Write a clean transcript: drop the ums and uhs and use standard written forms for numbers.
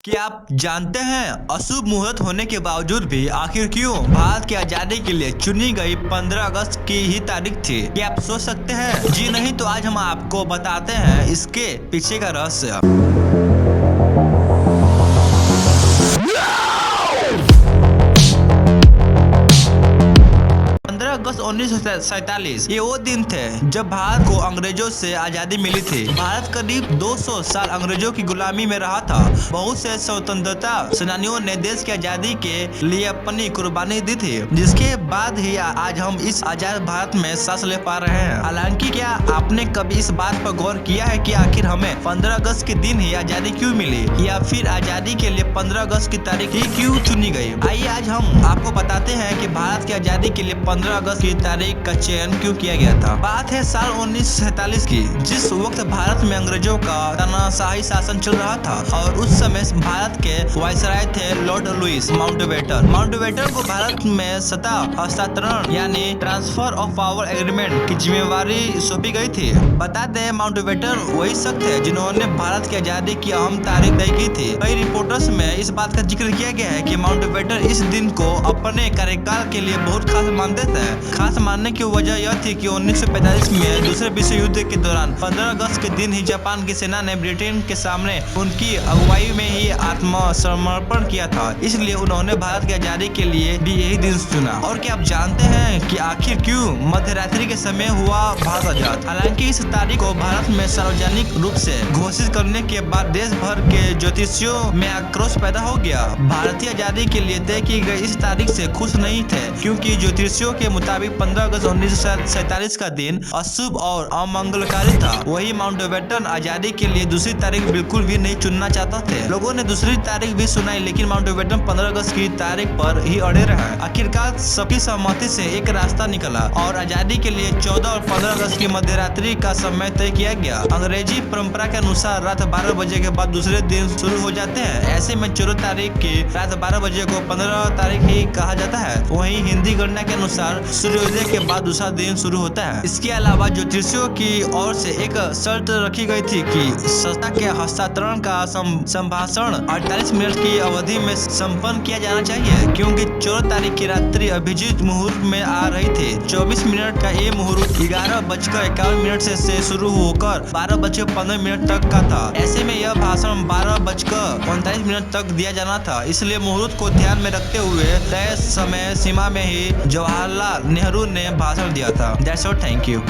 क्या आप जानते हैं अशुभ मुहूर्त होने के बावजूद भी आखिर क्यों भारत की आजादी के लिए चुनी गई 15 अगस्त की ही तारीख थी? क्या आप सोच सकते हैं? जी नहीं, तो आज हम आपको बताते हैं इसके पीछे का रहस्य। 15 अगस्त 1947 ये वो दिन थे जब भारत को अंग्रेजों से आजादी मिली थी। भारत करीब 200 साल अंग्रेजों की गुलामी में रहा था। बहुत से स्वतंत्रता सेनानियों ने देश की आजादी के लिए अपनी कुर्बानी दी थी, जिसके बाद ही आज हम इस आजाद भारत में सांस ले पा रहे हैं। हालांकि क्या आपने कभी इस बात पर गौर किया है कि आखिर हमें 15 अगस्त के दिन ही आजादी क्यों मिली, या फिर आजादी के लिए 15 अगस्त की तारीख ही क्यों चुनी गई? आइए आज हम आपको बताते हैं कि भारत की आजादी के लिए 15 अगस्त की तारीख का चयन क्यों किया गया था। बात है साल 1947 की, जिस वक्त भारत में अंग्रेजों का तानाशाही शासन चल रहा था और उस समय भारत के वायसराय थे लॉर्ड लुईस माउंटबेटन। माउंटबेटन को भारत में सत्ता हस्तांतरण यानी ट्रांसफर ऑफ पावर एग्रीमेंट की जिम्मेवारी सौंपी गई थी। बता दें, माउंटबेटन वही शख्स है जिन्होंने भारत की आजादी की अहम तारीख तय की थी। कई रिपोर्टर्स में इस बात का जिक्र किया गया है कि माउंटबेटन इस दिन को अपने कार्यकाल के लिए बहुत खास मानते थे। खास मानने की वजह यह थी कि 1945 में दूसरे विश्व युद्ध के दौरान 15 अगस्त के दिन ही जापान की सेना ने ब्रिटेन के सामने उनकी अगुवाई में ही आत्मसमर्पण किया था। इसलिए उन्होंने भारत की आजादी के लिए भी यही दिन चुना। और क्या आप जानते हैं कि आखिर क्यों मध्यरात्रि के समय हुआ भारत आजाद? हालांकि इस तारीख को भारत में सार्वजनिक रूप से घोषित करने के बाद देश भर के ज्योतिषियों में आक्रोश पैदा हो गया। भारतीय आजादी के लिए तय की गई इस तारीख से खुश नहीं थे, क्योंकि ज्योतिषियों के मुताबिक 15 अगस्त 1947 का दिन अशुभ और अमंगलकारी था। वही माउंटबेटन आजादी के लिए दूसरी तारीख बिल्कुल भी नहीं चुनना चाहता थे। लोगों ने दूसरी तारीख भी सुनाई, लेकिन माउंटबेटन 15 अगस्त की तारीख पर ही अड़े रहे। आखिरकार सबकी सहमति से एक रास्ता निकला और आजादी के लिए 14 और 15 अगस्त की मध्यरात्रि का समय तय किया गया। अंग्रेजी परंपरा के अनुसार रात 12 बजे के बाद दूसरे दिन शुरू हो जाते हैं। ऐसे में 14 तारीख की रात 12 बजे को 15 तारीख ही कहा जाता है। वहीं हिंदी गणना के अनुसार सूर्योदय के बाद दूसरा दिन शुरू होता है। इसके अलावा ज्योतिषियों की ओर से एक शर्त रखी गई थी कि सत्ता के हस्तांतरण का संभाषण 48 मिनट की अवधि में संपन्न किया जाना चाहिए, क्योंकि 14 तारीख की रात्रि अभिजीत मुहूर्त में आ रही थी। 24 मिनट का ये मुहूर्त 11:51 से शुरू होकर 12:15 तक का था। ऐसे में यह भाषण 12:39 तक दिया जाना था। इसलिए मुहूर्त को ध्यान में रखते हुए तय समय सीमा में ही जवाहरलाल नेहरू ने भाषण दिया था। That's all, thank you.